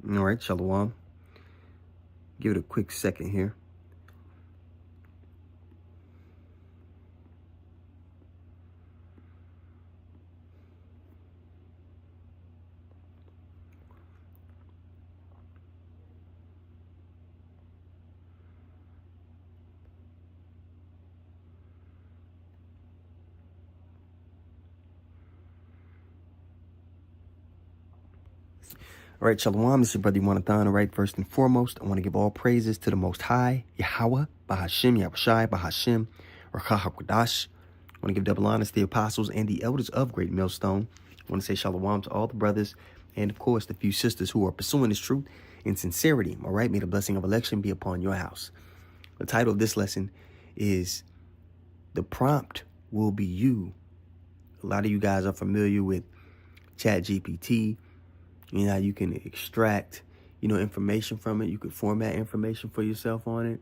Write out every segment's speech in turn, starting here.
All right, Shalawam. Give it a quick second here. All right, Shalawam, this is your brother Yahawashi. All right, first and foremost, I want to give all praises to the Most High, Yahawah, Bahashim, Yahawashi, Bahashim, Rakah HaKodash. I want to give double honors to the apostles and the elders of Great Millstone. I want to say Shalawam to all the brothers and, of course, the few sisters who are pursuing this truth in sincerity. All right, may the blessing of election be upon your house. The title of this lesson is The Prompt Will Be You. A lot of you guys are familiar with ChatGPT. You know how you can extract, information from it. You can format information for yourself on it.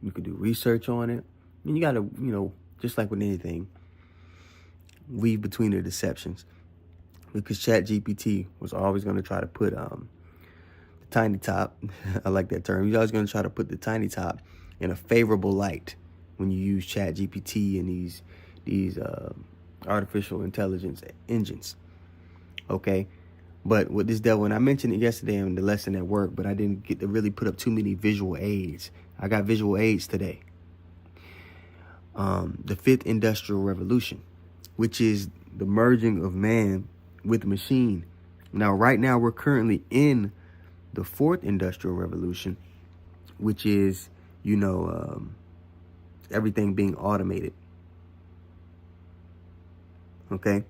You can do research on it. And you got to, just like with anything, weave between the deceptions. Because ChatGPT was always going to try to put the tiny top, I like that term. He's always going to try to put the tiny top in a favorable light when you use ChatGPT and these artificial intelligence engines. Okay? But with this devil, and I mentioned it yesterday in the lesson at work, but I didn't get to really put up too many visual aids. I got visual aids today. The fifth industrial revolution, which is the merging of man with machine. Now, right now, we're currently in the fourth industrial revolution, which is, everything being automated. Okay.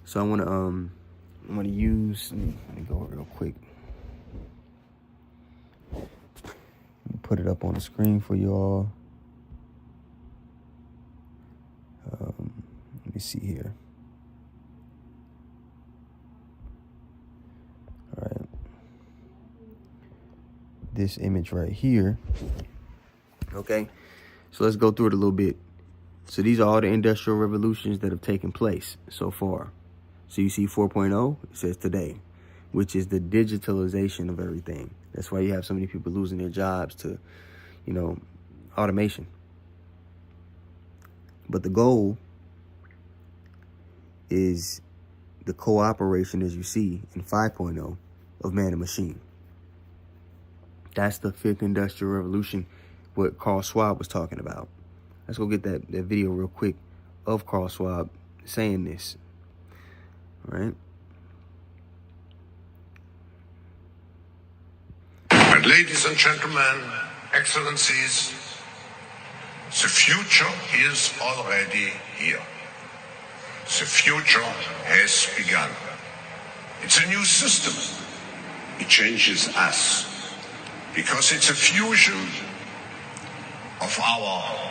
So I want to use, let me go real quick. Put it up on the screen for you all. Let me see here. All right. This image right here. Okay. So let's go through it a little bit. So these are all the industrial revolutions that have taken place so far. So you see 4.0, it says today, which is the digitalization of everything. That's why you have so many people losing their jobs to, automation. But the goal is the cooperation, as you see, in 5.0 of man and machine. That's the fifth industrial revolution, what Carl Schwab was talking about. Let's go get that video real quick of Carl Schwab saying this. All right. And ladies and gentlemen, excellencies, the future is already here. The future has begun. It's a new system. It changes us because it's a fusion of our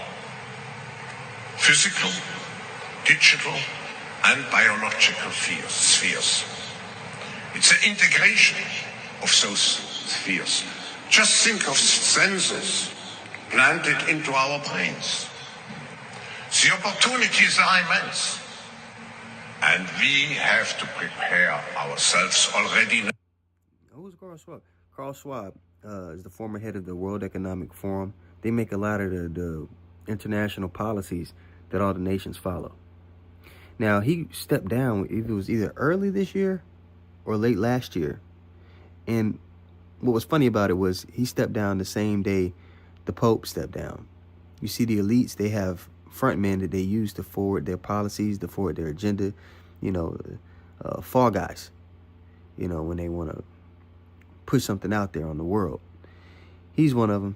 physical, digital, and biological spheres. It's an integration of those spheres. Just think of sensors planted into our brains. The opportunities are immense, and we have to prepare ourselves already now. Who's Carl Schwab? Carl Schwab is the former head of the World Economic Forum. They make a lot of the international policies that all the nations follow. Now, he stepped down, it was either early this year or late last year. And what was funny about it was he stepped down the same day the Pope stepped down. You see, the elites, they have front men that they use to forward their policies, to forward their agenda, fall guys, when they want to push something out there on the world. He's one of them.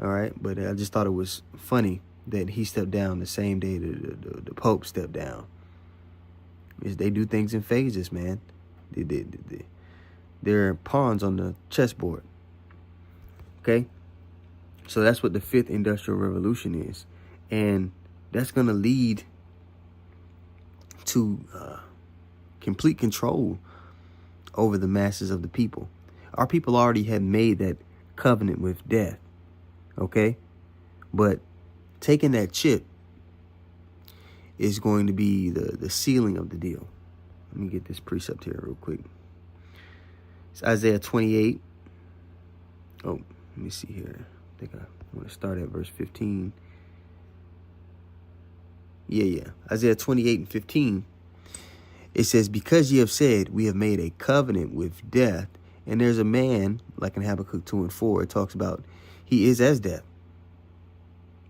All right. But I just thought it was funny that he stepped down the same day the Pope stepped down. They do things in phases, man. They're pawns on the chessboard. Okay? So that's what the fifth industrial revolution is. And that's going to lead to complete control over the masses of the people. Our people already had made that covenant with death. Okay? But taking that chip is going to be the sealing of the deal. Let me get this precept here real quick. It's Isaiah 28. Oh, let me see here. I think I want to start at verse 15. Yeah. Isaiah 28 and 15. It says, because ye have said, we have made a covenant with death. And there's a man, like in Habakkuk 2 and 4, it talks about he is as death.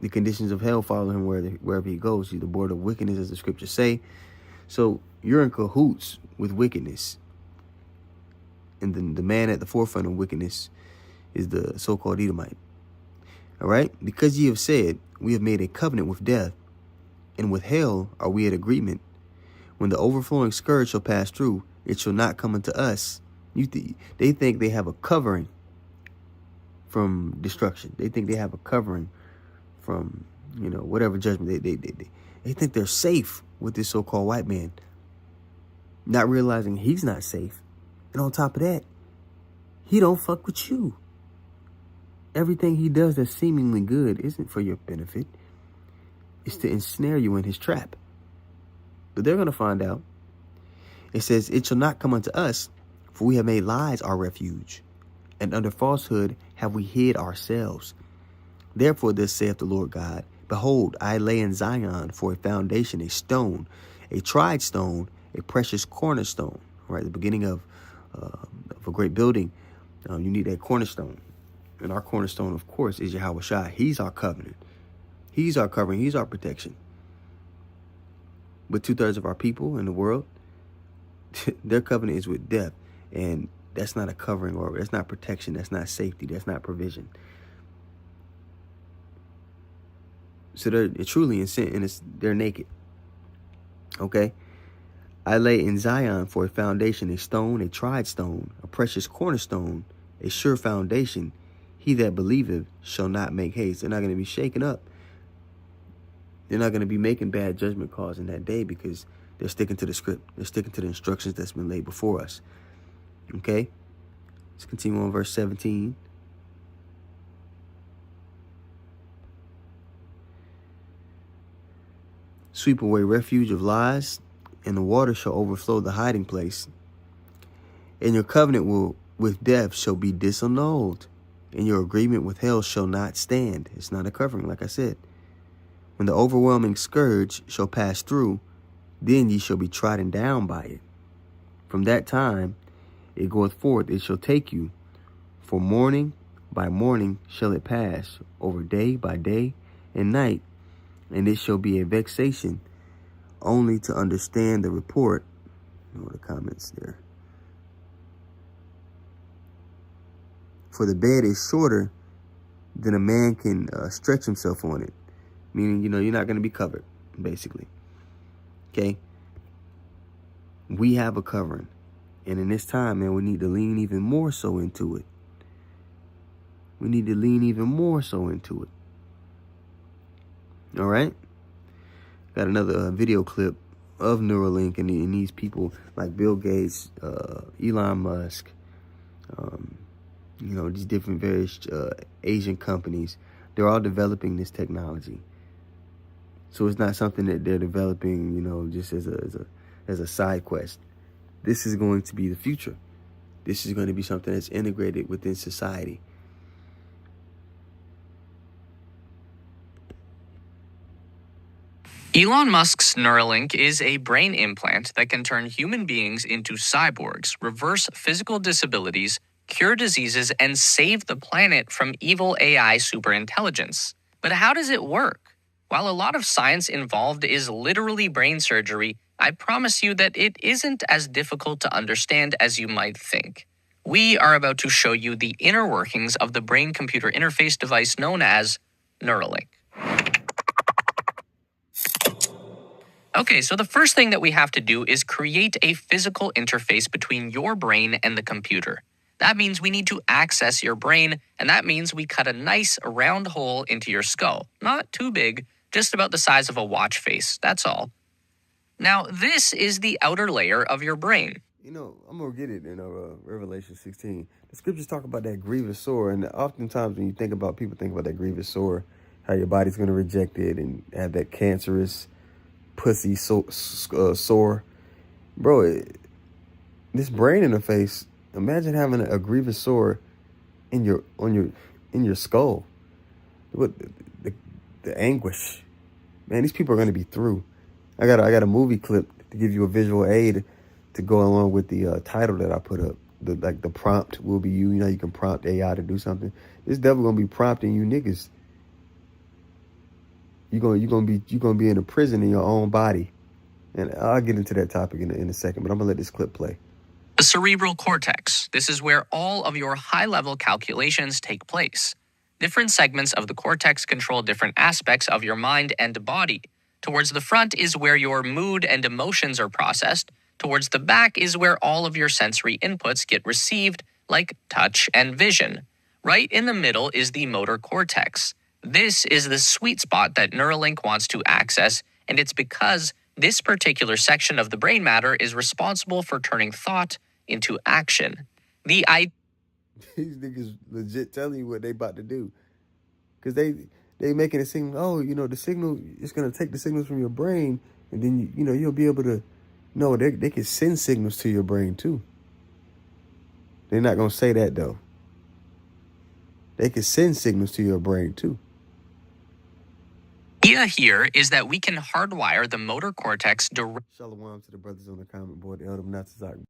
The conditions of hell follow him wherever he goes. He's the border of wickedness, as the scriptures say. So you're in cahoots with wickedness. And the man at the forefront of wickedness is the so-called Edomite. All right? Because ye have said, we have made a covenant with death, and with hell are we at agreement. When the overflowing scourge shall pass through, it shall not come unto us. They think they have a covering from destruction. They think they have a covering from, whatever judgment. They think they're safe with this so-called white man, not realizing he's not safe. And on top of that, he don't fuck with you. Everything he does that's seemingly good isn't for your benefit. It's to ensnare you in his trap. But they're going to find out. It says, it shall not come unto us, for we have made lies our refuge, and under falsehood have we hid ourselves. Therefore thus saith the Lord God, behold, I lay in Zion for a foundation, a stone, a tried stone, a precious cornerstone. Right, the beginning of a great building, you need that cornerstone. And our cornerstone, of course, is Yahawashi. He's our covenant. He's our covering. He's our protection. But 2/3 of our people in the world, their covenant is with death. And that's not a covering, or that's not protection. That's not safety. That's not provision. So they're truly in sin, and they're naked. Okay? I lay in Zion for a foundation, a stone, a tried stone, a precious cornerstone, a sure foundation. He that believeth shall not make haste. They're not going to be shaken up. They're not going to be making bad judgment calls in that day, because they're sticking to the script. They're sticking to the instructions that's been laid before us. Okay? Let's continue on verse 17. Sweep away refuge of lies, and the water shall overflow the hiding place. And your covenant with death shall be disannulled, and your agreement with hell shall not stand. It's not a covering, like I said. When the overwhelming scourge shall pass through, then ye shall be trodden down by it. From that time it goeth forth, it shall take you. For morning by morning shall it pass, over day by day and night. And it shall be a vexation only to understand the report. The comments there. For the bed is shorter than a man can stretch himself on it. Meaning, you're not going to be covered, basically. Okay? We have a covering. And in this time, man, we need to lean even more so into it. We need to lean even more so into it. All right? Got another video clip of Neuralink and these people like Bill Gates, Elon Musk, these different various Asian companies. They're all developing this technology. So it's not something that they're developing, just as a side quest. This is going to be the future. This is going to be something that's integrated within society. Elon Musk's Neuralink is a brain implant that can turn human beings into cyborgs, reverse physical disabilities, cure diseases, and save the planet from evil AI superintelligence. But how does it work? While a lot of science involved is literally brain surgery, I promise you that it isn't as difficult to understand as you might think. We are about to show you the inner workings of the brain-computer interface device known as Neuralink. Okay, so the first thing that we have to do is create a physical interface between your brain and the computer. That means we need to access your brain, and that means we cut a nice round hole into your skull. Not too big, just about the size of a watch face, that's all. Now, this is the outer layer of your brain. I'm going to get it in Revelation 16. The scriptures talk about that grievous sore, and oftentimes when people think about that grievous sore, how your body's going to reject it and have that cancerous pussy sore. Bro, this brain interface Imagine having a grievous sore in your skull. What the anguish, man? These people are gonna be through. I got a movie clip to give you a visual aid to go along with the title that I put up. The prompt will be you. You know, you can prompt AI to do something. This devil gonna be prompting you niggas. You gonna be in a prison in your own body, and I'll get into that topic in a second. But I'm gonna let this clip play. The cerebral cortex. This is where all of your high-level calculations take place. Different segments of the cortex control different aspects of your mind and body. Towards the front is where your mood and emotions are processed. Towards the back is where all of your sensory inputs get received, like touch and vision. Right in the middle is the motor cortex. This is the sweet spot that Neuralink wants to access, and it's because this particular section of the brain matter is responsible for turning thought into action. These niggas legit telling you what they about to do. Because they making it seem, oh, you know, the signal, it's going to take the signals from your brain, and then, you know, you'll be able to, no, they can send signals to your brain, too. They're not going to say that, though. They can send signals to your brain, too. The idea here is that we can hardwire the motor cortex directly. Shalawam to the brothers on the comment board, the elder Rataza.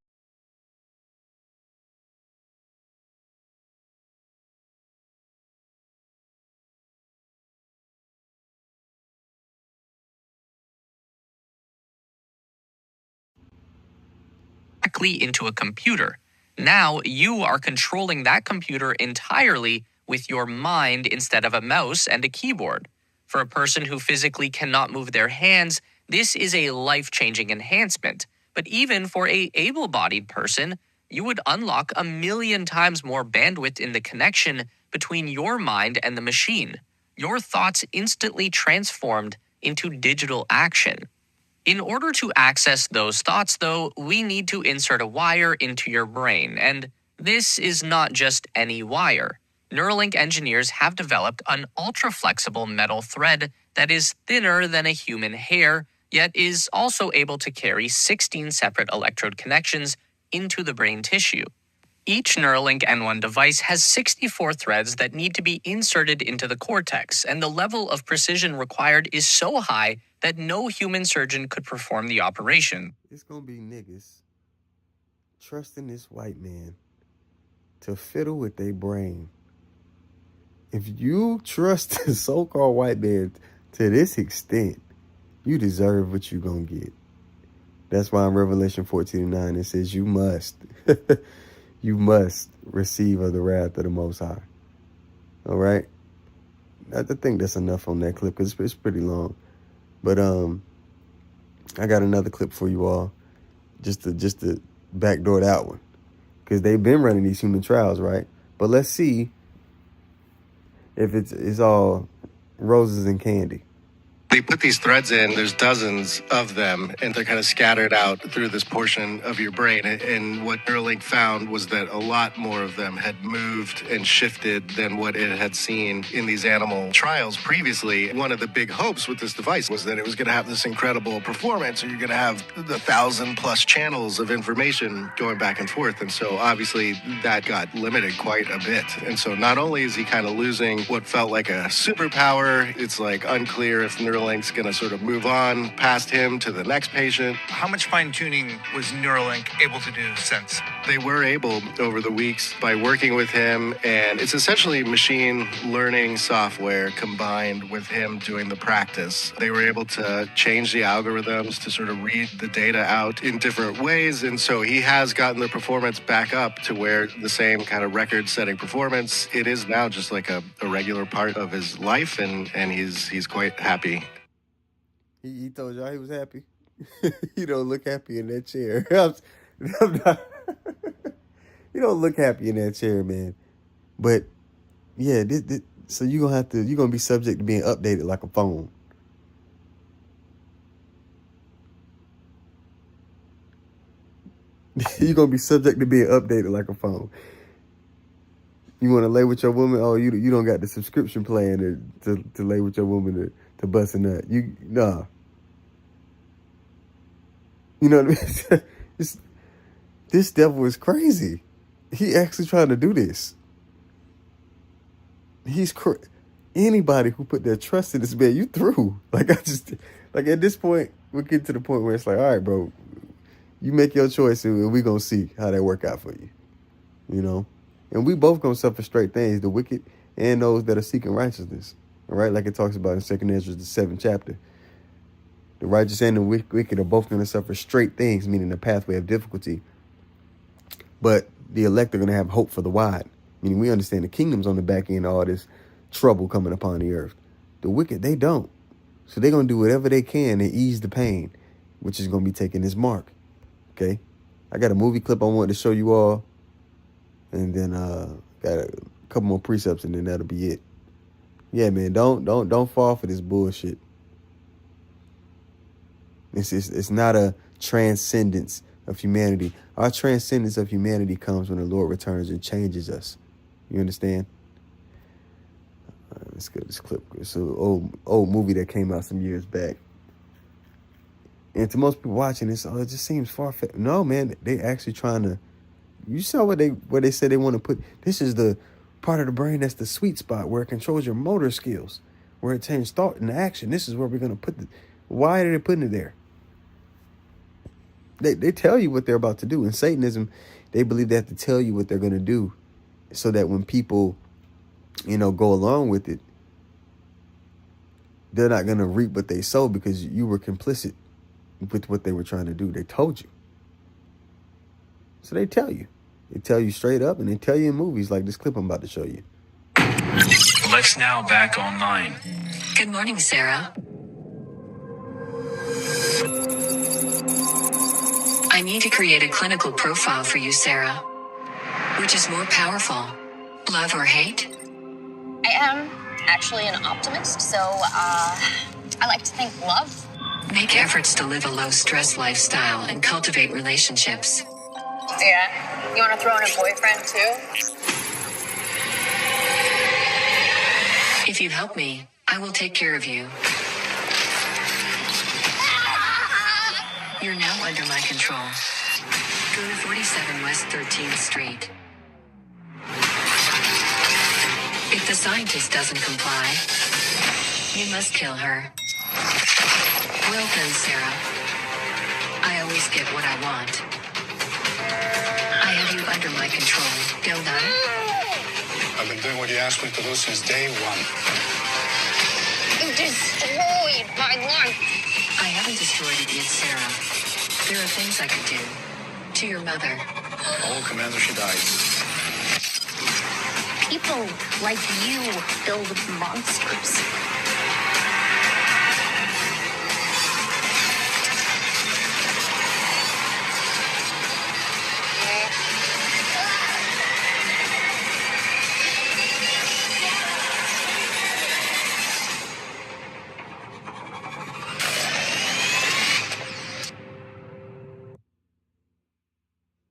Into a computer. Now you are controlling that computer entirely with your mind instead of a mouse and a keyboard. For a person who physically cannot move their hands, this is a life-changing enhancement. But even for an able-bodied person, you would unlock 1,000,000 times more bandwidth in the connection between your mind and the machine. Your thoughts instantly transformed into digital action. In order to access those thoughts, though, we need to insert a wire into your brain, and this is not just any wire. Neuralink engineers have developed an ultra-flexible metal thread that is thinner than a human hair, yet is also able to carry 16 separate electrode connections into the brain tissue. Each Neuralink N1 device has 64 threads that need to be inserted into the cortex, and the level of precision required is so high that no human surgeon could perform the operation. It's gonna be niggas trusting this white man to fiddle with their brain. If you trust the so-called white man to this extent, you deserve what you're gonna get. That's why in Revelation 14:9 it says you must you must receive of the wrath of the Most High. All right? I think that's enough on that clip because it's pretty long. But I got another clip for you all, just to backdoor that one, because they've been running these human trials, right? But let's see if it's all roses and candy. They put these threads in, there's dozens of them, and they're kind of scattered out through this portion of your brain. And what Neuralink found was that a lot more of them had moved and shifted than what it had seen in these animal trials previously. One of the big hopes with this device was that it was going to have this incredible performance, or you're going to have the 1,000+ channels of information going back and forth. And so obviously that got limited quite a bit. And so not only is he kind of losing what felt like a superpower, it's like unclear if Neuralink's going to sort of move on past him to the next patient. How much fine-tuning was Neuralink able to do since? They were able over the weeks by working with him, and it's essentially machine learning software combined with him doing the practice. They were able to change the algorithms to sort of read the data out in different ways, and so he has gotten the performance back up to where the same kind of record-setting performance, it is now just like a regular part of his life, and he's quite happy. He told y'all he was happy. You don't look happy in that chair. I'm not, you don't look happy in that chair, man. But yeah, so you're gonna be subject to being updated like a phone. You're gonna be subject to being updated like a phone. You want to lay with your woman? Oh, you don't got the subscription plan to lay with your woman to bust a nut. Nah. You know what I mean? This devil is crazy. He actually trying to do this. Anybody who put their trust in this man, you through. Like at this point, we're getting to the point where it's like, all right, bro, you make your choice and we gonna see how that work out for you. You know? And we both gonna suffer straight things, the wicked and those that are seeking righteousness. All right, like it talks about in 2nd Ezra, the 7th chapter. The righteous and the wicked are both gonna suffer straight things, meaning the pathway of difficulty. But the elect are gonna have hope for the wide. Meaning we understand the kingdom's on the back end of all this trouble coming upon the earth. The wicked, they don't. So they're going to do whatever they can to ease the pain, which is going to be taking this mark. Okay? I got a movie clip I wanted to show you all. And then got a couple more precepts and then that'll be it. Yeah, man, don't fall for this bullshit. It's not a transcendence of humanity. Our transcendence of humanity comes when the Lord returns and changes us. You understand? Let's get this clip. It's an old movie that came out some years back. And to most people watching this, it just seems far-fetched. No, man, they actually trying to. You saw where they said they want to put. This is the part of the brain that's the sweet spot where it controls your motor skills, where it turns thought into action. This is where we're gonna put Why are they putting it there? They tell you what they're about to do. In Satanism, they believe they have to tell you what they're gonna do, so that when people, go along with it, they're not gonna reap what they sow because you were complicit with what they were trying to do. They told you. So they tell you. They tell you straight up, and they tell you in movies like this clip I'm about to show you. Lex now back online. Good morning, Sarah. I need to create a clinical profile for you, Sarah. Which is more powerful, love or hate? I am actually an optimist, so I like to think love. Make efforts to live a low-stress lifestyle and cultivate relationships. Yeah? You want to throw in a boyfriend, too? If you help me, I will take care of you. You're now under my control. Go to 47 West 13th Street. If the scientist doesn't comply, you must kill her. Well done, Sarah. I always get what I want. I have you under my control, don't I? I've been doing what you asked me to do since day one. You destroyed my life. I haven't destroyed it yet, Sarah. There are things I can do. To your mother. Oh, Commander, she dies. People like you build monsters.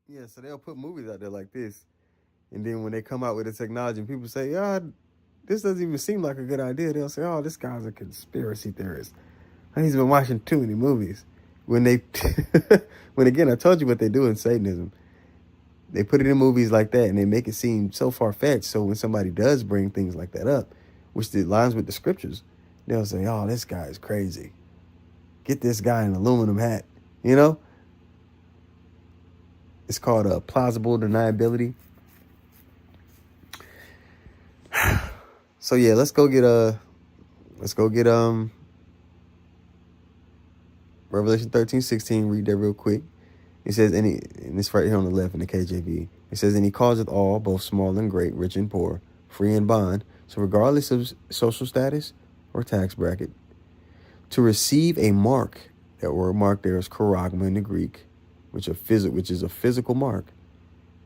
Yeah, so they'll put movies out there like this. And then when they come out with the technology and people say, this doesn't even seem like a good idea, they'll say, this guy's a conspiracy theorist. He's been watching too many movies. When again, I told you what they do in Satanism. They put it in movies like that and they make it seem so far-fetched. So when somebody does bring things like that up, which aligns with the scriptures, they'll say, this guy is crazy. Get this guy an aluminum hat, It's called plausible deniability. So yeah, let's go get Revelation 13:16. Read that real quick. It says, and it's right here on the left in the KJV. It says, and he causeth all, both small and great, rich and poor, free and bond, so regardless of social status or tax bracket, to receive a mark. That word mark there is charagma in the Greek, which is a physical mark.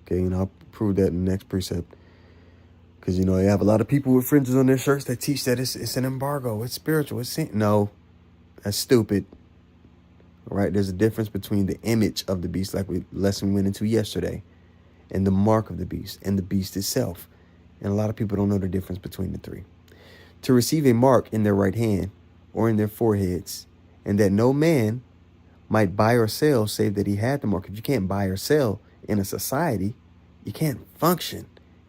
Okay, and I'll prove that in the next precept. Because, you have a lot of people with fringes on their shirts that teach that it's an embargo, it's spiritual, no, that's stupid. All right, there's a difference between the image of the beast, like lesson we went into yesterday, and the mark of the beast, and the beast itself. And a lot of people don't know the difference between the three. To receive a mark in their right hand or in their foreheads, and that no man might buy or sell save that he had the mark. If you can't buy or sell in a society, You can't function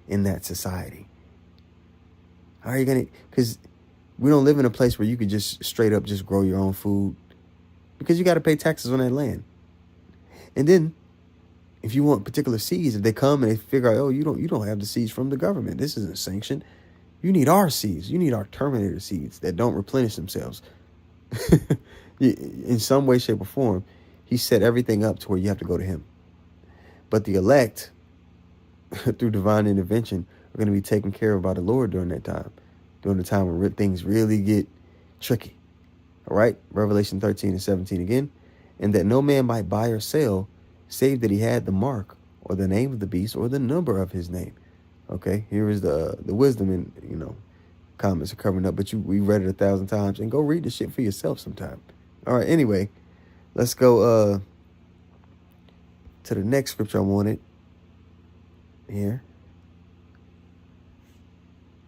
in that society. How are you going to, because we don't live in a place where you could just straight up just grow your own food, because you got to pay taxes on that land. And then if you want particular seeds, if they come and they figure out, oh, you don't have the seeds from the government, this isn't sanctioned. You need our seeds. You need our Terminator seeds that don't replenish themselves. In some way, shape, or form, he set everything up to where you have to go to him. But the elect, through divine intervention, are going to be taken care of by the Lord during that time, during the time when things really get tricky. All right, Revelation 13:17 again. And that no man might buy or sell, save that he had the mark or the name of the beast or the number of his name. Okay, here is the wisdom, and comments are covering up, but we read it 1,000 times, and go read the shit for yourself sometime. All right, anyway, let's go to the next scripture I wanted here.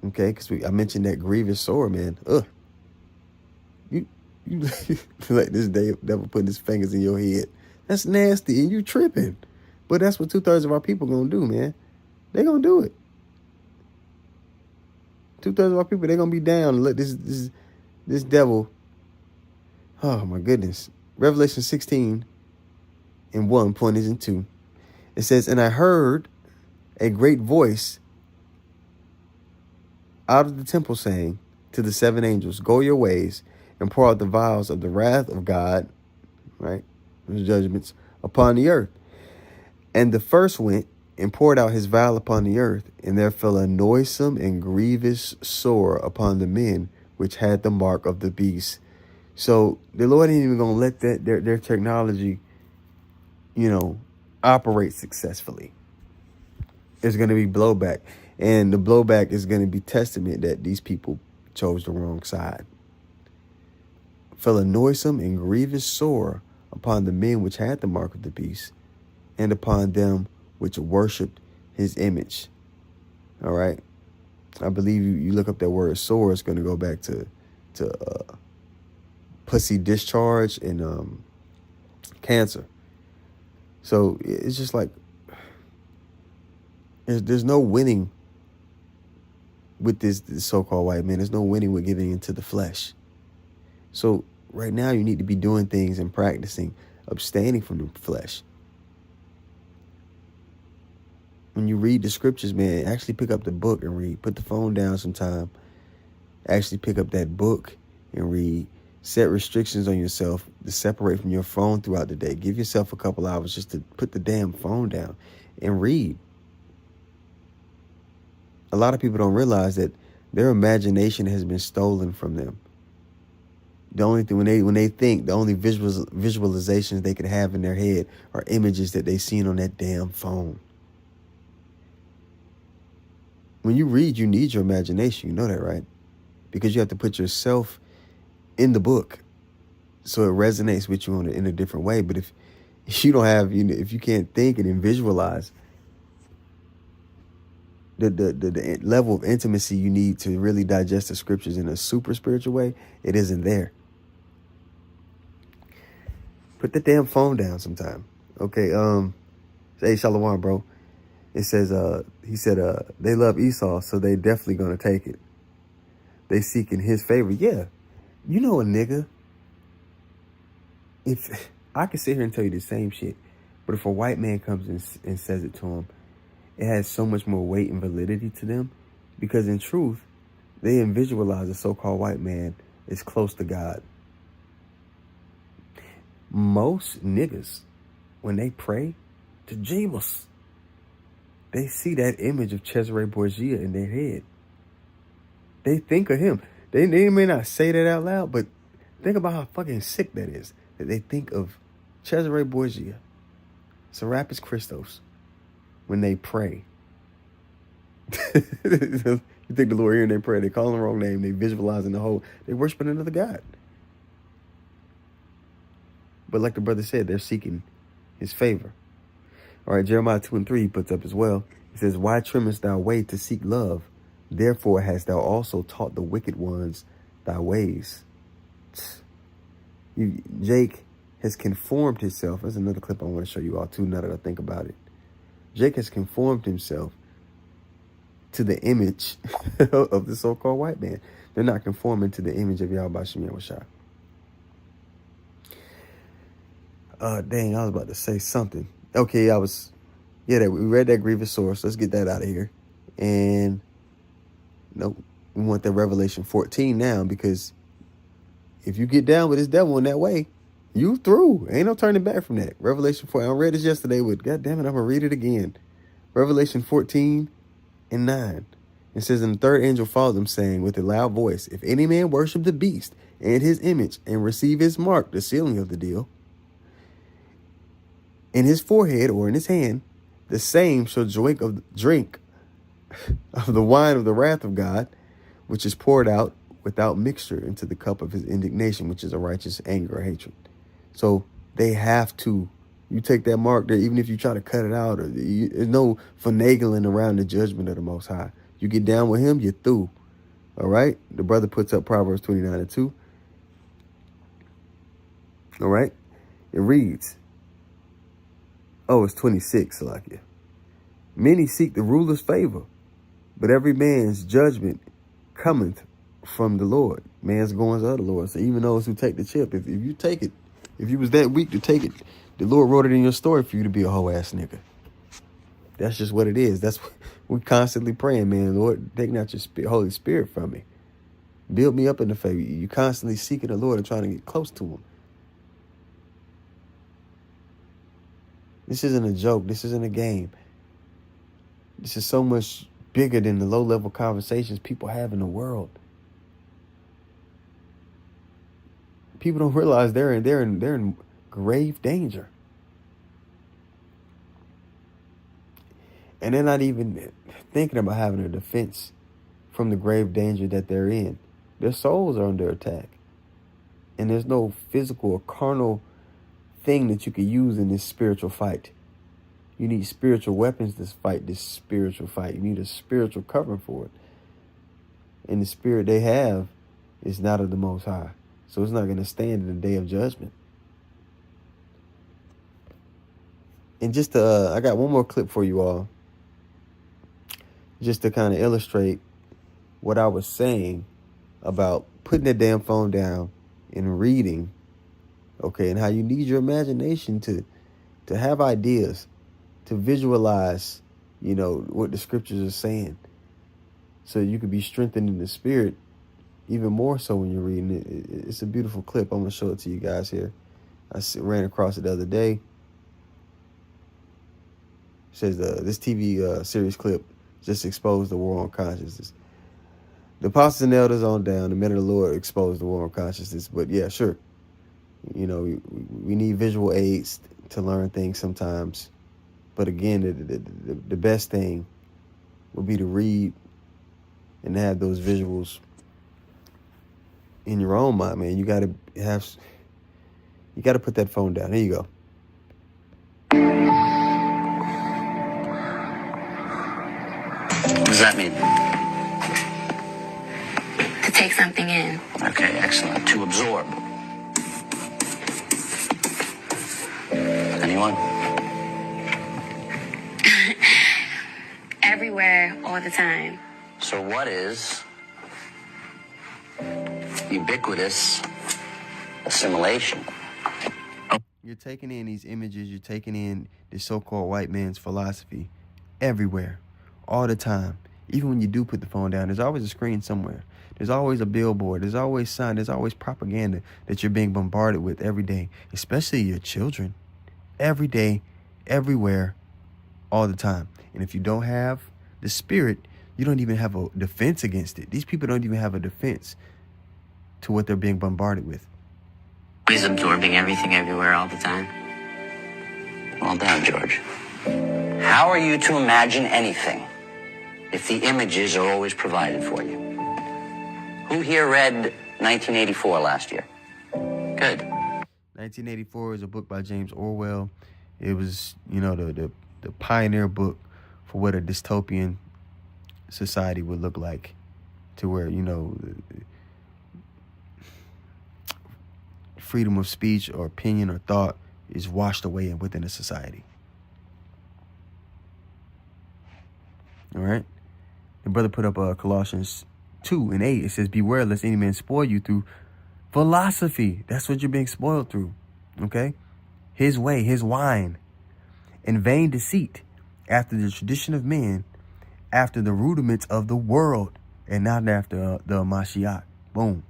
Okay, because I mentioned that grievous sore, man. You let this devil put his fingers in your head. That's nasty, and you tripping. But that's what 2/3 of our people gonna do, man. They gonna do it. 2/3 of our people, they're gonna be down and let this devil. Oh my goodness. Revelation 16:1, point is in 2. It says, and I heard a great voice out of the temple saying to the 7 angels, go your ways and pour out the vials of the wrath of God, right? The judgments upon the earth. And the first went and poured out his vial upon the earth, and there fell a noisome and grievous sore upon the men which had the mark of the beast. So the Lord ain't even gonna let that their technology, operate successfully. There's gonna be blowback, and the blowback is gonna be testament that these people chose the wrong side. Fell a noisome and grievous sore upon the men which had the mark of the beast, and upon them which worshipped his image. All right. I believe you look up that word sore, it's going to go back to pussy discharge and cancer. So it's just like there's no winning with this so-called white man. There's no winning with giving into the flesh. So right now you need to be doing things and practicing abstaining from the flesh. When you read the scriptures, man, actually pick up the book and read. Put the phone down sometime. Actually pick up that book and read. Set restrictions on yourself to separate from your phone throughout the day. Give yourself a couple hours just to put the damn phone down and read. A lot of people don't realize that their imagination has been stolen from them. The only thing when they think, the only visualizations they could have in their head are images that they seen on that damn phone. When you read, you need your imagination. You know that, right? Because you have to put yourself in the book so it resonates with you in a different way. But if you don't have, if you can't think and then visualize, the level of intimacy you need to really digest the scriptures in a super spiritual way, it isn't there. Put the damn phone down sometime. Okay, hey, Shalawam, bro. It says, he said, they love Esau, so they definitely gonna take it. They seeking his favor. Yeah. A nigga, if I could sit here and tell you the same shit, but if a white man comes and says it to him, it has so much more weight and validity to them, because in truth, they visualize a so-called white man is close to God. Most niggas, when they pray to Jesus, they see that image of Cesare Borgia in their head. They think of him. They may not say that out loud, but think about how fucking sick that is. That they think of Cesare Borgia, Serapis Christos, when they pray. You think the Lord hearing their prayer, they call the wrong name, they visualizing they worshiping another God. But like the brother said, they're seeking his favor. All right, Jeremiah 2:3 he puts up as well. He says, why trimmest thou way to seek love? Therefore hast thou also taught the wicked ones thy ways. Jake has conformed himself. There's another clip I want to show you all too, now that I think about it. Jake has conformed himself to the image of the so-called white man. They're not conforming to the image of Yahawashi. Dang, I was about to say something. Okay, we read that grievous source. Let's get that out of here. And nope, we want that Revelation 14 now, because if you get down with this devil in that way, you through. Ain't no turning back from that. Revelation 4. I read this yesterday, but God damn it, I'm going to read it again. Revelation 14 and 9. It says, and the third angel followed them, saying with a loud voice, if any man worship the beast and his image and receive his mark, the sealing of the deal, in his forehead or in his hand, the same shall drink of the wine of the wrath of God, which is poured out without mixture into the cup of his indignation, which is a righteous anger or hatred. So they have to. You take that mark there, even if you try to cut it out, there's no finagling around the judgment of the Most High. You get down with him, you're through. All right? The brother puts up Proverbs 29:2. All right? It reads, it's 26, Salakia. Many seek the ruler's favor, but every man's judgment cometh from the Lord. Man's goings of the Lord. So even those who take the chip, if you take it, if you was that weak to take it, the Lord wrote it in your story for you to be a whole ass nigga. That's just what it is. That's what we constantly praying, man. Lord, take not your Holy Spirit from me. Build me up in the faith. You constantly seeking the Lord and trying to get close to him. This isn't a joke. This isn't a game. This is so much bigger than the low-level conversations people have in the world. People don't realize they're in grave danger. And they're not even thinking about having a defense from the grave danger that they're in. Their souls are under attack. And there's no physical or carnal thing that you could use in this spiritual fight. You need spiritual weapons to fight this spiritual fight. You need a spiritual covering for it. And the spirit they have is not of the Most High. So it's not going to stand in the day of judgment. And just I got one more clip for you all. Just to kind of illustrate what I was saying about putting that damn phone down and reading. Okay, and how you need your imagination to have ideas, to visualize, what the scriptures are saying. So you could be strengthened in the spirit even more so when you're reading it. It's a beautiful clip. I'm going to show it to you guys here. I ran across it the other day. It says this TV series clip just exposed the war on consciousness. The apostles and elders on down, the men of the Lord exposed the war on consciousness. But yeah, sure. We need visual aids to learn things sometimes. But again, the best thing would be to read and have those visuals in your own mind, man. You got to put that phone down. Here you go. What does that mean? To take something in. Okay, excellent. To absorb. Anyone? Everywhere, all the time. So what is ubiquitous assimilation? You're taking in these images. You're taking in the so-called white man's philosophy everywhere, all the time. Even when you do put the phone down, there's always a screen somewhere. There's always a billboard. There's always sign. There's always propaganda that you're being bombarded with every day, especially your children. Every day, everywhere, all the time. And if you don't have the spirit, you don't even have a defense against it. These people don't even have a defense to what they're being bombarded with. He's absorbing everything everywhere all the time. Well done, George. How are you to imagine anything if the images are always provided for you? Who here read 1984 last year? Good. 1984 is a book by James Orwell. It was, the pioneer book for what a dystopian society would look like, to where, freedom of speech or opinion or thought is washed away within a society. All right. The brother put up Colossians 2:8. It says, beware lest any man spoil you through philosophy. That's what you're being spoiled through. Okay. His way, his wine, and vain deceit, after the tradition of men, after the rudiments of the world, and not after the Mashiach. Boom.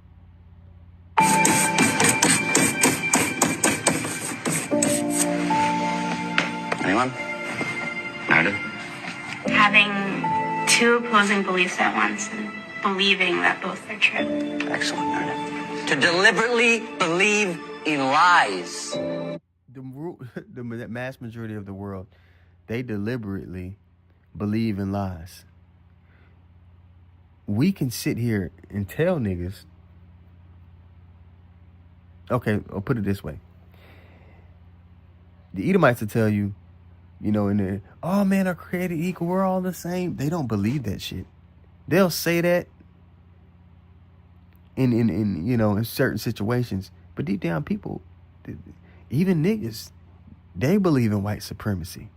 Anyone? Meredith? Having two opposing beliefs at once and believing that both are true. Excellent, Meredith. To deliberately believe in lies. The mass majority of the world, they deliberately believe in lies. We can sit here and tell niggas. Okay, I'll put it this way. The Edomites will tell you, oh man, are created equal, we're all the same. They don't believe that shit. They'll say that in certain situations, but deep down, people, even niggas, they believe in white supremacy.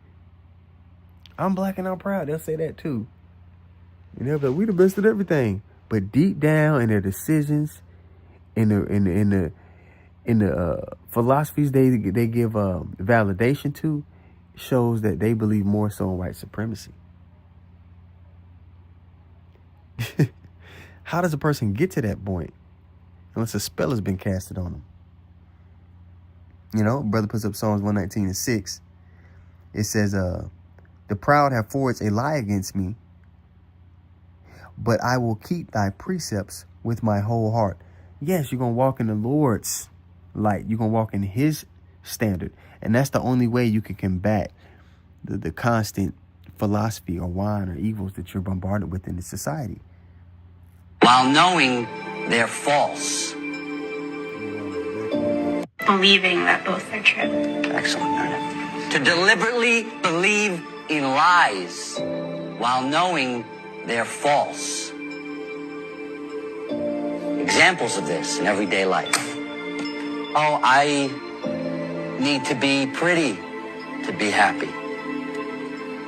I'm black and I'm proud. They'll say that too. But we the best at everything. But deep down in their decisions, in the philosophies they give validation to, shows that they believe more so in white supremacy. How does a person get to that point unless a spell has been casted on them? Brother puts up Psalms 119:6. It says, the proud have forged a lie against me, but I will keep thy precepts with my whole heart. Yes, you're going to walk in the Lord's light. You're going to walk in his standard. And that's the only way you can combat the constant philosophy or wine or evils that you're bombarded with in the society. While knowing they're false. Believing that both are true. Excellent, Meredith. To deliberately believe in lies while knowing they're false. Examples of this in everyday life. Oh, I need to be pretty to be happy.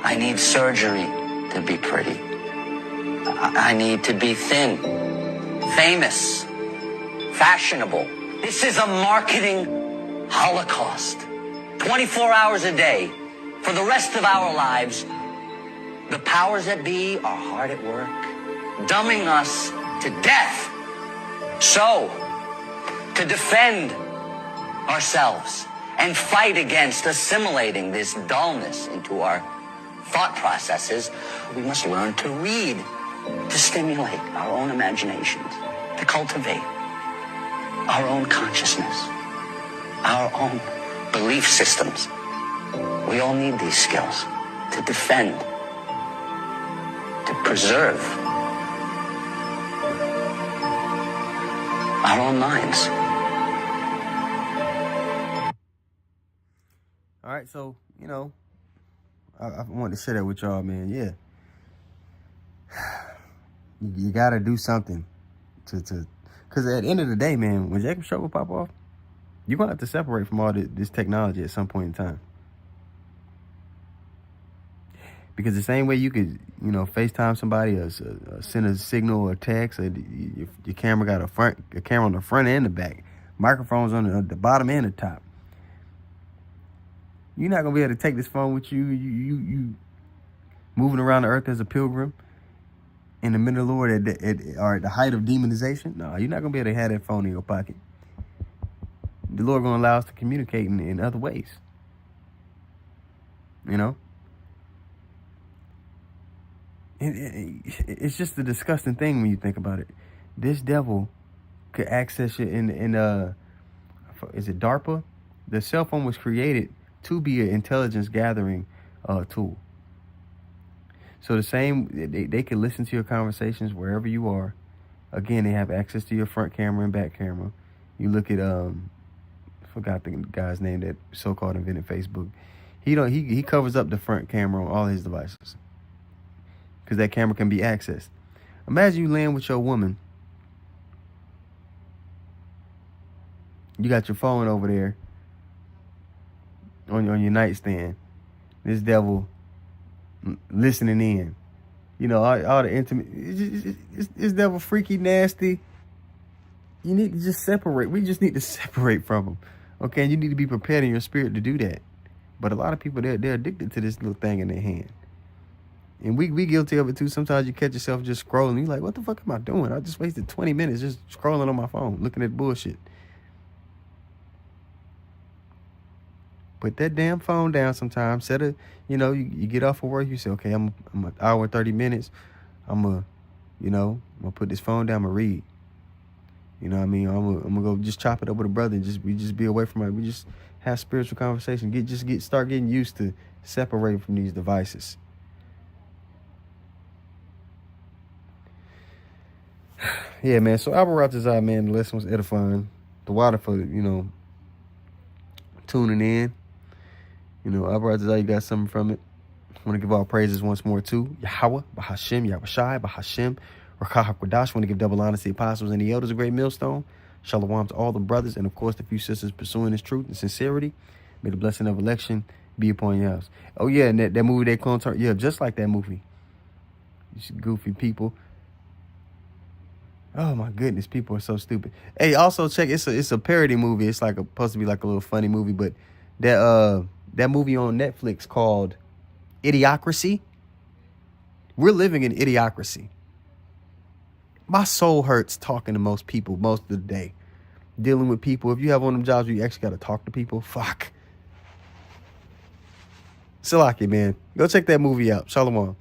I need surgery to be pretty. I need to be thin, famous, fashionable. This is a marketing holocaust. 24 hours a day for the rest of our lives. The powers that be are hard at work, dumbing us to death. So, to defend ourselves and fight against assimilating this dullness into our thought processes, we must learn to read, to stimulate our own imaginations, to cultivate our own consciousness, our own belief systems. We all need these skills to defend, to preserve our own minds. All right, so, I wanted to share that with y'all, man. Yeah. You got to do something because at the end of the day, man, when Jacob's trouble pop off, you're going to have to separate from all this technology at some point in time. Because the same way you could, FaceTime somebody or send a signal or text, or your camera got a camera on the front and the back, microphones on the bottom and the top. You're not going to be able to take this phone with you. You moving around the earth as a pilgrim in the middle of the Lord at the height of demonization. No, you're not going to be able to have that phone in your pocket. The Lord going to allow us to communicate in other ways. It's just a disgusting thing when you think about it. This devil could access it in is it DARPA? The cell phone was created to be an intelligence gathering tool. So the same, they can listen to your conversations wherever you are. Again, they have access to your front camera and back camera. You look at forgot the guy's name that so-called invented Facebook. He covers up the front camera on all his devices because that camera can be accessed. Imagine you laying with your woman. You got your phone over there on your nightstand. This devil listening in You know, all the intimate. It's never freaky, nasty. You need to just separate. We just need to separate from them. Okay, and you need to be prepared in your spirit to do that. But a lot of people, they're addicted to this little thing in their hand. And we guilty of it too. Sometimes you catch yourself just scrolling. You're like, what the fuck am I doing? I just wasted 20 minutes just scrolling on my phone, looking at bullshit. Put that damn phone down sometimes. Set a, you know, you get off of work, you say, okay, I'm an hour and 30 minutes. I'm gonna put this phone down, I'm gonna read. You know what I mean? I'm gonna go just chop it up with a brother and we just be away from it. We just have spiritual conversation. Start getting used to separating from these devices. Yeah, man. So Abba Rataza, man, the lesson was edifying. The water for, tuning in. Abba Rataza, you got something from it. I want to give all praises once more too. Yahawah, Bahashim, Yahawashi, Bahashim, Hakwadash. Want to give double honor to the apostles and the elders of Great Millstone. Shalawam to all the brothers and, of course, the few sisters pursuing this truth and sincerity. May the blessing of election be upon your house. Oh, yeah, and that movie they clone turn. Yeah, just like that movie. You goofy people. Oh, my goodness. People are so stupid. Hey, also check. It's a parody movie. It's like supposed to be like a little funny movie. But that movie on Netflix called Idiocracy. We're living in idiocracy. My soul hurts talking to most people most of the day. Dealing with people. If you have one of them jobs where you actually got to talk to people, fuck. Salaki, man. Go check that movie out. Shalawam.